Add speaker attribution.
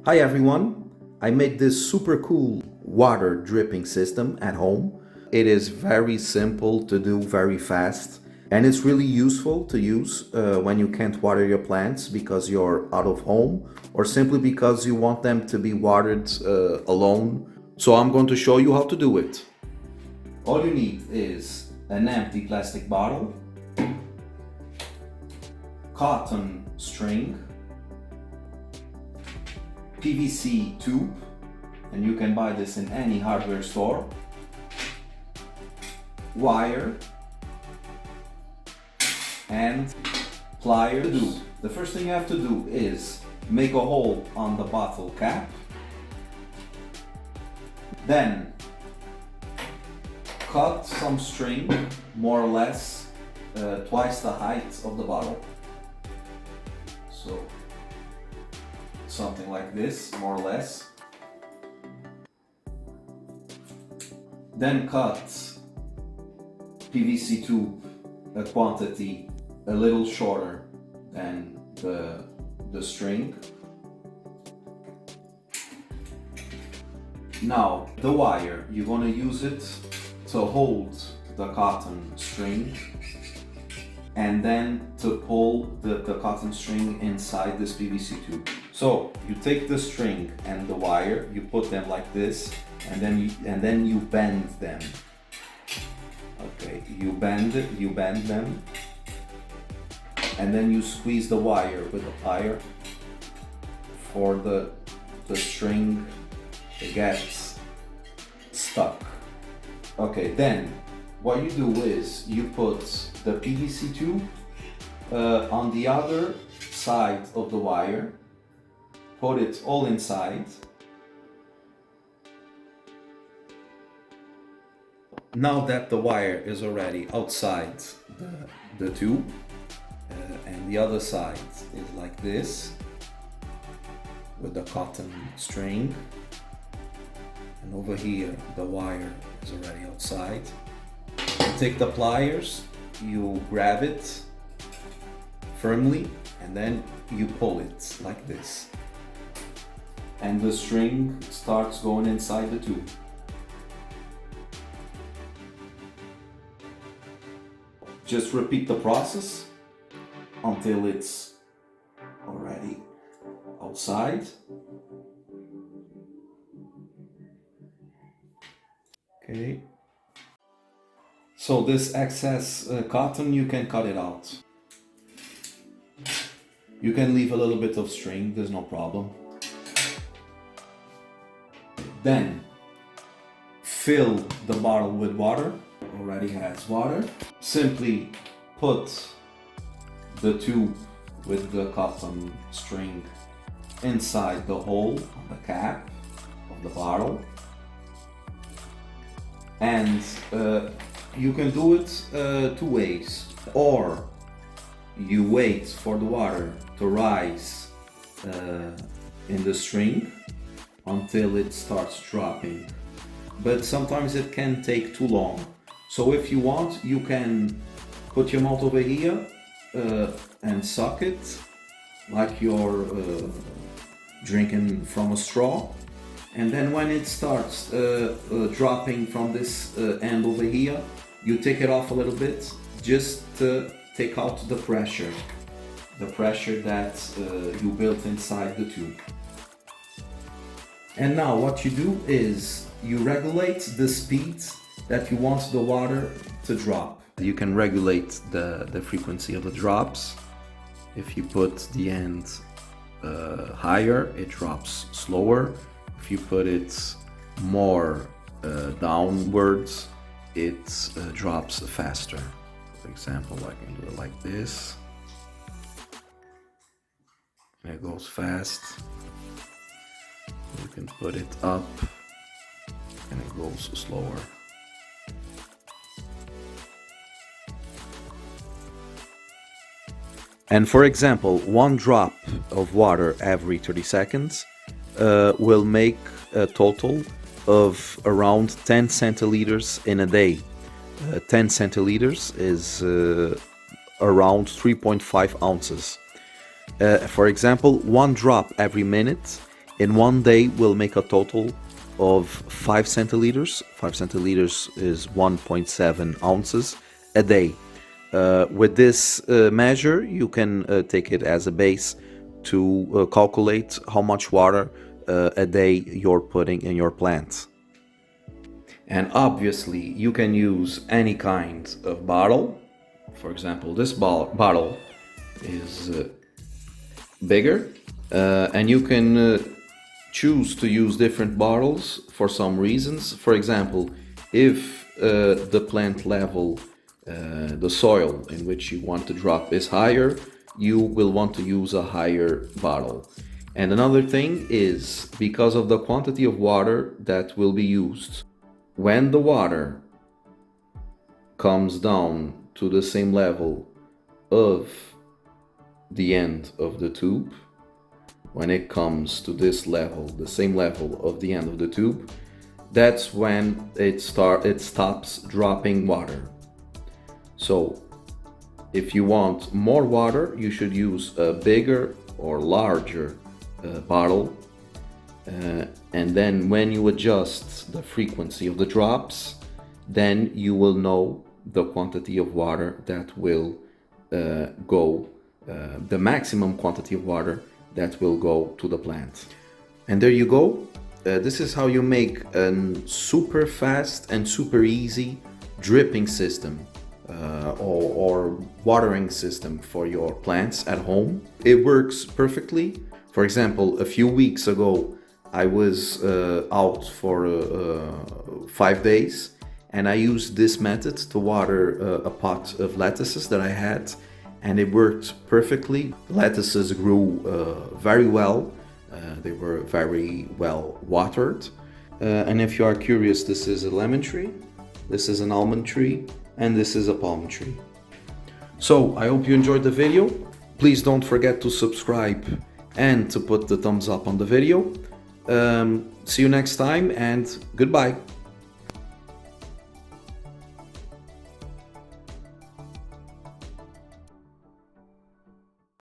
Speaker 1: Hi everyone! I made this super cool water dripping system at home. It is very simple to do, very fast, and it's really useful to use when you can't water your plants because you're out of home or simply because you want them to be watered alone. So I'm going to show you how to do it. All you need is an empty plastic bottle, cotton string, PVC tube, and you can buy this in any hardware store, wire, and pliers. The first thing you have to do is make a hole on the bottle cap, then cut some string, more or less twice the height of the bottle. So something like this, more or less. Then cut PVC tube a quantity a little shorter than the string. Now the wire, you're gonna use it to hold the cotton string and then to pull the cotton string inside this PVC tube. So you take the string and the wire, you put them like this, and then you bend them. Okay, you bend them, and then you squeeze the wire with a plier for the string to get stuck. Okay, then what you do is you put the PVC tube on the other side of the wire, put it all inside. Now that the wire is already outside the tube and the other side is like this with the cotton string, and over here the wire is already outside. You take the pliers, you grab it firmly, and then you pull it like this. And the string starts going inside the tube. Just repeat the process until it's already outside. Okay. So this excess cotton, you can cut it out. You can leave a little bit of string, there's no problem. Then fill the bottle with water. Already has water. Simply put the tube with the cotton string inside the hole on the cap of the bottle, and you can do it two ways. Or you wait for the water to rise in the string until it starts dropping, but sometimes it can take too long. So if you want, you can put your mouth over here and suck it like you're drinking from a straw, and then when it starts dropping from this end over here, you take it off a little bit just to take out the pressure that you built inside the tube. And now what you do is you regulate the speed that you want the water to drop. You can regulate the frequency of the drops. If you put the end higher, it drops slower. If you put it more downwards, it drops faster. For example, I can do it like this, and it goes fast. You can put it up and it goes slower. And for example, one drop of water every 30 seconds will make a total of around 10 centiliters in a day. 10 centiliters is around 3.5 ounces. For example, one drop every minute In one day we'll make a total of 5 centiliters. 5 centiliters is 1.7 ounces a day. With this measure, you can take it as a base to calculate how much water a day you're putting in your plants. And obviously, you can use any kind of bottle. For example, this bottle is bigger, and you can choose to use different bottles for some reasons. For example, if the plant level, the soil in which you want to drop is higher, you will want to use a higher bottle. And another thing is because of the quantity of water that will be used. When the water comes down to the same level of the end of the tube, when it comes to this level, the same level of the end of the tube, that's when it stops dropping water. So if you want more water, you should use a bigger or larger bottle, and then when you adjust the frequency of the drops, then you will know the quantity of water that will go, the maximum quantity of water that will go to the plant. And there you go. This is how you make a super fast and super easy dripping system or watering system for your plants at home. It works perfectly. For example, a few weeks ago, I was out for 5 days, and I used this method to water a pot of lettuces that I had, and it worked perfectly. Lettuces grew very well. They were very well watered. And if you are curious, this is a lemon tree, this is an almond tree, and this is a palm tree. So I hope you enjoyed the video. Please don't forget to subscribe and to put the thumbs up on the video. See you next time, and goodbye.